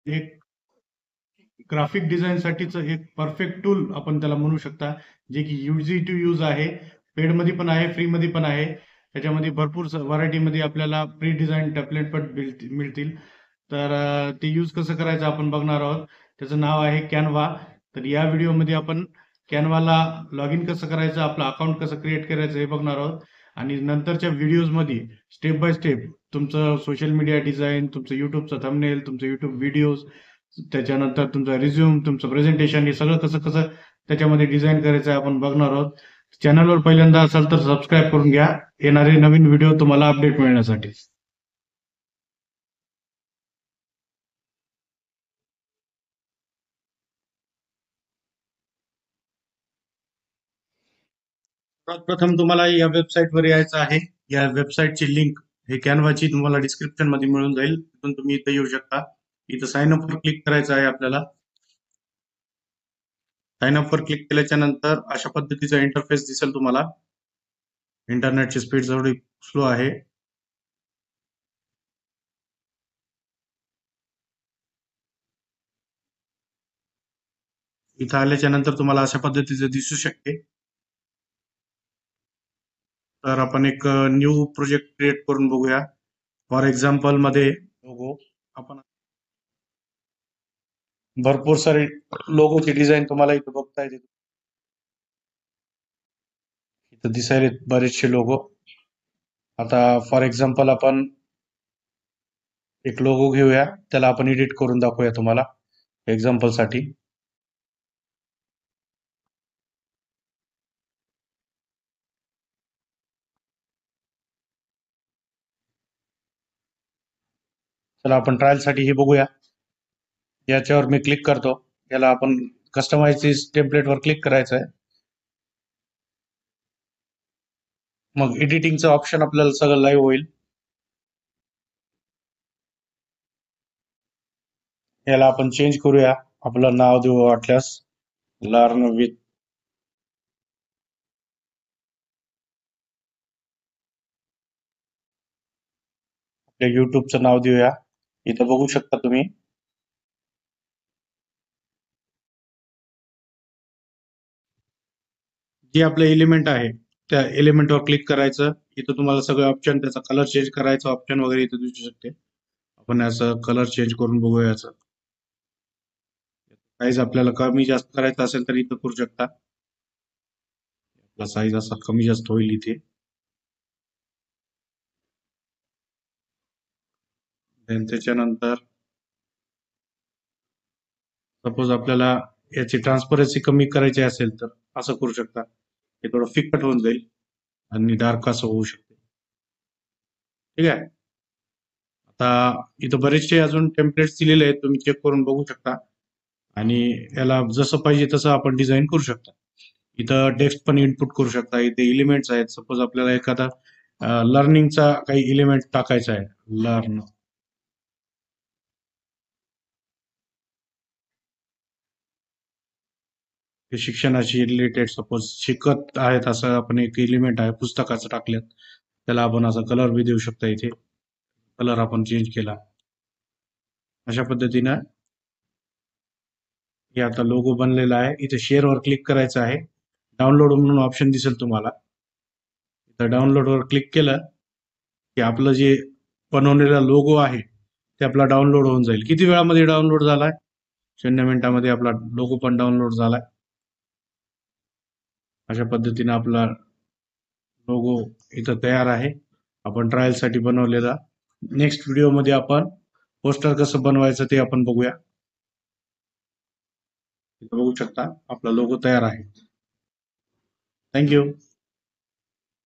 एक graphic design साठीचं एक perfect tool आपण त्याला म्हणू शकता, जे की इझी टू यूज आहे. पेडमध्ये पण आहे, फ्रीमध्ये पण आहे. त्याच्यामध्ये भरपूर व्हरायटीमध्ये आपल्याला प्री डिझाईन टेम्पलेट पण मिळतील. तर ते यूज कसं करायचं आपण बघणार आहोत. त्याचं नाव आहे कॅनव्हा. तर या व्हिडिओमध्ये आपण कॅनव्हाला लॉग इन कसं करायचं, आपलं अकाउंट कसं क्रिएट करायचं हे बघणार आहोत. आणि नंतरच्या व्हिडिओजमध्ये स्टेप बाय स्टेप तुमचं सोशल मीडिया डिझाईन, तुमचं युट्यूबचं थंबनेल, तुमचं युट्यूब व्हिडिओज, त्याच्यानंतर तुमचा रिझ्यूम, तुमचं प्रेझेंटेशन हे सगळं कसं कसं त्याच्यामध्ये डिझाईन करायचं आहे आपण बघणार आहोत. चॅनलवर पहिल्यांदा असाल तर सबस्क्राईब करून घ्या, येणारे नवीन व्हिडिओ तुम्हाला अपडेट मिळण्यासाठी. प्रथम तुम्हाला या वेबसाईटवर यायचं आहे. या वेबसाईटची लिंक हे कॅनव्हाची तुम्हाला डिस्क्रिप्शन मध्ये मिळून जाईल. तिथून तुम्ही इथे येऊ शकता. इथं साइन अप वर क्लिक करायचं आहे आपल्याला. साइन अप वर क्लिक केल्याच्या नंतर अशा पद्धतीचा इंटरफेस दिसेल तुम्हाला. इंटरनेटची स्पीड थोडी स्लो आहे. इथं आल्याच्या नंतर तुम्हाला अशा पद्धतीचं दिसू शकते. तर आपण एक न्यू प्रोजेक्ट क्रिएट करून बघूया. फॉर एक्झाम्पल मध्ये लोगो आपण भरपूर सारे लोगोची डिझाईन तुम्हाला इथं बघता येते. इथं दिसायले बरेचसे लोगो. आता फॉर एक्झाम्पल आपण एक लोगो घेऊया, त्याला आपण एडिट करून दाखवूया तुम्हाला एक्झाम्पल साठी. चला आपण ट्रायल साठी हे बघूया. याच्यावर मी क्लिक करतो. याला आपण कस्टमाइज टेम्पलेट वर क्लिक करायचं आहे. मग एडिटिंगचं ऑप्शन आपल्याला सगळं लाईव्ह होईल. याला आपण चेंज करूया. आपलं नाव देऊ वाटल्यास लर्न विथ. आपल्या युट्यूबचं नाव देऊया. इथं बघू शकता तुम्ही. जे आपलं एलिमेंट आहे त्या एलिमेंटवर क्लिक करायचं. इथं तुम्हाला सगळे ऑप्शन, त्याचा कलर चेंज करायचा ऑप्शन वगैरे इथं दिसू शकते. आपण याचं कलर चेंज करून बघूया. याचं साईज आपल्याला कमी जास्त करायचं असेल तर इथं करू शकता. आपला साईज असा कमी जास्त होईल इथे. त्याच्यानंतर सपोज आपल्याला याची ट्रान्सपरन्सी कमी करायची असेल तर असं करू शकता. हे थोडं फिकट होऊन जाईल आणि डार्क असं होऊ शकते. ठीक आहे. आता इथं बरेचसे अजून टेम्पलेट्स दिलेले आहेत, तुम्ही चेक करून बघू शकता. आणि याला जसं पाहिजे तसं आपण डिझाईन करू शकता. इथं टेक्स्ट पण इनपुट करू शकता. इथे एलिमेंट्स आहेत. सपोज आपल्याला एखादा लर्निंगचा काही एलिमेंट टाकायचा आहे. लर्न शिक्षणाशी रिलेटेड, सपोज शिकत आहेत असं आपण एक एलिमेंट आहे पुस्तकाचं टाकल्यात, त्याला आपण असा कलर बी देऊ शकता. इथे कलर आपण चेंज केला. अशा पद्धतीनं हे आता लोगो बनलेला आहे. इथे शेअर वर क्लिक करायचं आहे. डाउनलोड म्हणून ऑप्शन दिसेल तुम्हाला. इथं डाउनलोड वर क्लिक केलं की आपलं जे बनवलेला लोगो आहे ते आपला डाउनलोड होऊन जाईल. किती वेळामध्ये डाउनलोड झालाय? 0 मिनिटामध्ये आपला लोगो पण डाउनलोड झालाय. अशा पद्धतीने आपला लोगो इथं तयार आहे, आपण ट्रायल साठी बनवलेला. नेक्स्ट व्हिडिओमध्ये आपण पोस्टर कसं बनवायचं ते आपण बघूया. इथं बघू शकता आपला लोगो तयार आहे. थँक्यू.